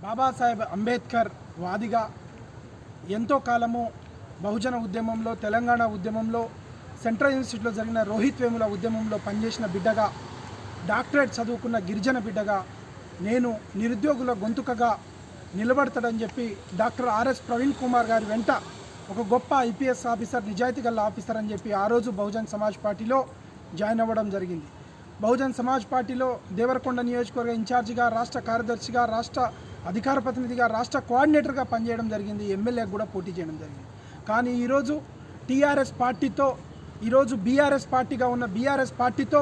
బాబాసాహెబ్ అంబేద్కర్ వాదిగా ఎంతో కాలము బహుజన ఉద్యమంలో తెలంగాణ ఉద్యమంలో సెంట్రల్ యూనివర్సిటీలో జరిగిన రోహిత్ వేముల ఉద్యమంలో పనిచేసిన బిడ్డగా డాక్టరేట్ చదువుకున్న గిరిజన బిడ్డగా నేను నిరుద్యోగుల గొంతుకగా నిలబడతాడని చెప్పి డాక్టర్ ఆర్ఎస్ ప్రవీణ్ కుమార్ గారి వెంట ఒక గొప్ప ఐపీఎస్ ఆఫీసర్ నిజాయితీ గల ఆఫీసర్ అని చెప్పి ఆ రోజు బహుజన్ సమాజ్ పార్టీలో జాయిన్ అవ్వడం జరిగింది. బహుజన్ సమాజ్ పార్టీలో దేవరకొండ నియోజకవర్గ ఇన్ఛార్జిగా, రాష్ట్ర కార్యదర్శిగా, రాష్ట్ర అధికార ప్రతినిధిగా, రాష్ట్ర కోఆర్డినేటర్గా పనిచేయడం జరిగింది. ఎమ్మెల్యేకి కూడా పోటీ చేయడం జరిగింది. కానీ ఈరోజు టీఆర్ఎస్ పార్టీతో, ఈరోజు బీఆర్ఎస్ పార్టీగా ఉన్న బీఆర్ఎస్ పార్టీతో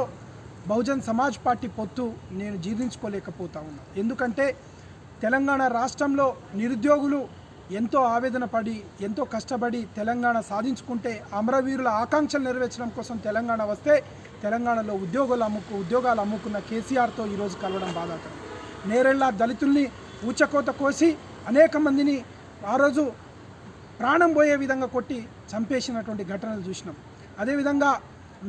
బహుజన్ సమాజ్ పార్టీ పొత్తు నేను జీర్ణించుకోలేకపోతా ఉన్నా. ఎందుకంటే తెలంగాణ రాష్ట్రంలో నిరుద్యోగులు ఎంతో ఆవేదన పడి ఎంతో కష్టపడి తెలంగాణ సాధించుకుంటే అమరవీరుల ఆకాంక్షలు నెరవేర్చడం కోసం తెలంగాణ వస్తే తెలంగాణలో ఉద్యోగాలు అమ్ముకున్న కేసీఆర్తో ఈరోజు కలవడం బాధాకరం. నేరెళ్ళ దళితుల్ని ఊచకోత కోసి అనేక మందిని ఆ రోజు ప్రాణం పోయే విధంగా కొట్టి చంపేసినటువంటి ఘటనలు చూసినాం. అదేవిధంగా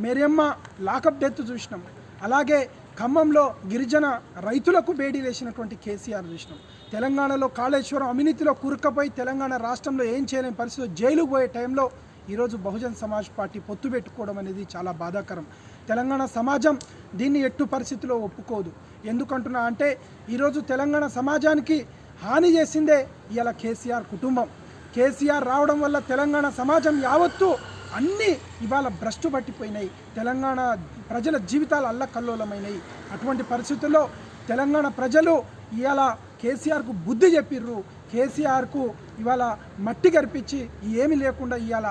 మెరియమ్మ లాకప్ డెత్ చూసినాం. అలాగే ఖమ్మంలో గిరిజన రైతులకు బేడీ వేసినటువంటి కేసీఆర్ చూసినాం. తెలంగాణలో కాళేశ్వరం అవినీతిలో కూరుకుపోయి తెలంగాణ రాష్ట్రంలో ఏం చేయలేని పరిస్థితిలో జైలుకు పోయే టైంలో ఈరోజు బహుజన్ సమాజ్ పార్టీ పొత్తు పెట్టుకోవడం అనేది చాలా బాధాకరం. తెలంగాణ సమాజం దీన్ని ఎట్టు పరిస్థితిలో ఒప్పుకోదు. ఎందుకంటున్నా అంటే ఈరోజు తెలంగాణ సమాజానికి హాని చేసిందే ఇవాళ కేసీఆర్ కుటుంబం. కేసీఆర్ రావడం వల్ల తెలంగాణ సమాజం యావత్తు అన్నీ ఇవాళ భ్రష్టు పట్టిపోయినాయి. తెలంగాణ ప్రజల జీవితాలు అల్లకల్లోలమైనవి. అటువంటి పరిస్థితుల్లో తెలంగాణ ప్రజలు ఇవాళ కేసీఆర్కు బుద్ధి చెప్పిర్రు. కేసీఆర్కు ఇవాళ మట్టి గర్పించి ఏమీ లేకుండా ఇవాళ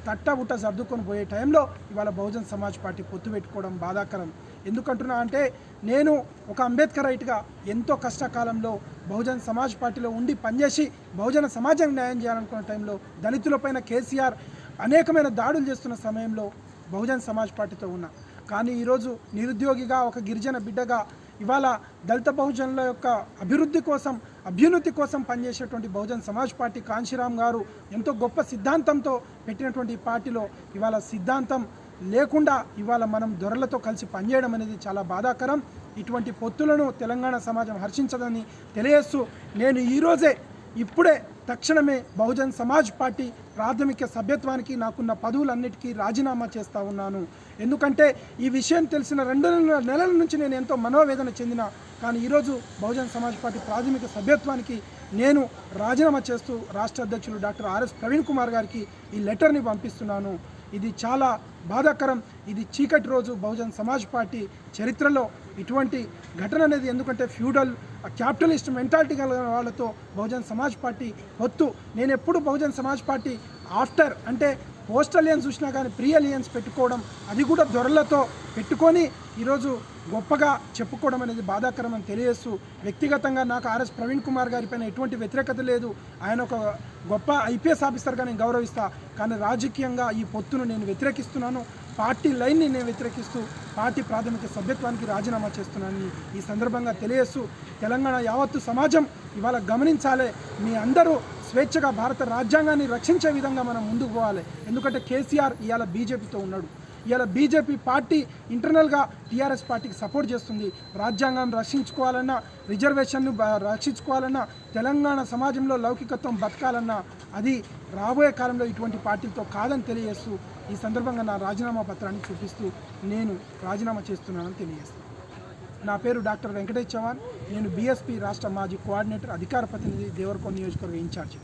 తట్టబుట్ట సర్దుకొని పోయే టైంలో ఇవాళ బహుజన్ సమాజ్ పార్టీ పొత్తు పెట్టుకోవడం బాధాకరం. ఎందుకంటున్నా అంటే నేను ఒక అంబేద్కరైట్గా ఎంతో కష్టకాలంలో బహుజన్ సమాజ్ పార్టీలో ఉండి పనిచేసి బహుజన సమాజానికి న్యాయం చేయాలనుకున్న టైంలో దళితులపైన కేసీఆర్ అనేకమైన దాడులు చేస్తున్న సమయంలో బహుజన్ సమాజ్ పార్టీతో ఉన్నా. కానీ ఈరోజు నిరుద్యోగిగా ఒక గిరిజన బిడ్డగా ఇవాళ దళిత బహుజనుల యొక్క అభ్యున్నతి కోసం పనిచేసేటువంటి బహుజన్ సమాజ్ పార్టీ కాంశీరామ్ గారు ఎంతో గొప్ప సిద్ధాంతంతో పెట్టినటువంటి పార్టీలో ఇవాళ సిద్ధాంతం లేకుండా ఇవాళ మనం దొరలతో కలిసి పనిచేయడం అనేది చాలా బాధాకరం. ఇటువంటి పొత్తులను తెలంగాణ సమాజం హర్షించదని తెలియజేస్తూ నేను ఇప్పుడే తక్షణమే బహుజన్ సమాజ్ పార్టీ ప్రాథమిక సభ్యత్వానికి నాకున్న పదవులన్నిటికీ రాజీనామా చేస్తూ ఉన్నాను. ఎందుకంటే ఈ విషయం తెలిసిన 2 నెలల నుంచి నేను ఎంతో మనోవేదన చెందిన, కానీ ఈరోజు బహుజన్ సమాజ్ పార్టీ ప్రాథమిక సభ్యత్వానికి నేను రాజీనామా చేస్తూ రాష్ట్ర అధ్యక్షులు డాక్టర్ ఆర్ఎస్ ప్రవీణ్ కుమార్ గారికి ఈ లెటర్ని పంపిస్తున్నాను. ఇది చాలా బాధాకరం. ఇది చీకటి రోజు బహుజన్ సమాజ్ పార్టీ చరిత్రలో ఇటువంటి ఘటన అనేది. ఎందుకంటే ఫ్యూడల్ క్యాపిటలిస్ట్ మెంటాలిటీ కలిగిన వాళ్ళతో బహుజన్ సమాజ్ పార్టీ పొత్తు. నేను ఎప్పుడు బహుజన్ సమాజ్ పార్టీ ఆఫ్టర్ అంటే పోస్ట్ అలియన్స్ చూసినా కానీ ప్రీ అలియన్స్ పెట్టుకోవడం, అది కూడా దొరలతో పెట్టుకొని ఈరోజు గొప్పగా చెప్పుకోవడం అనేది బాధాకరం అని తెలియజేస్తూ, వ్యక్తిగతంగా నాకు ఆర్ఎస్ ప్రవీణ్ కుమార్ గారిపైన ఎటువంటి వ్యతిరేకత లేదు. ఆయన ఒక గొప్ప ఐపీఎస్ ఆఫీసర్గా నేను గౌరవిస్తా. కానీ రాజకీయంగా ఈ పొత్తును నేను వ్యతిరేకిస్తున్నాను. పార్టీ లైన్ని నేను వ్యతిరేకిస్తూ పార్టీ ప్రాథమిక సభ్యత్వానికి రాజీనామా చేస్తున్నానని ఈ సందర్భంగా తెలియజేస్తూ, తెలంగాణ యావత్తు సమాజం ఇవాళ గమనించాలి. మీ అందరూ స్వేచ్ఛగా భారత రాజ్యాంగాన్ని రక్షించే విధంగా మనం ముందుకు పోవాలి. ఎందుకంటే కేసీఆర్ ఇవాళ బీజేపీతో ఉన్నాడు. ఇవాళ బీజేపీ పార్టీ ఇంటర్నల్గా టీఆర్ఎస్ పార్టీకి సపోర్ట్ చేస్తుంది. రాజ్యాంగం రక్షించుకోవాలన్నా, రిజర్వేషన్ను రక్షించుకోవాలన్నా, తెలంగాణ సమాజంలో లౌకికత్వం బతకాలన్నా అది రాబోయే కాలంలో ఇటువంటి పార్టీలతో కాదని తెలియజేస్తూ ఈ సందర్భంగా నా రాజీనామా పత్రాన్ని చూపిస్తూ నేను రాజీనామా చేస్తున్నానని తెలియజేస్తాను. నా పేరు డాక్టర్ వెంకటేష్ చవాన్. నేను బీఎస్పీ రాష్ట్ర మాజీ కోఆర్డినేటర్, అధికార ప్రతినిధి, దేవరకొండ నియోజకవర్గ ఇన్ఛార్జి.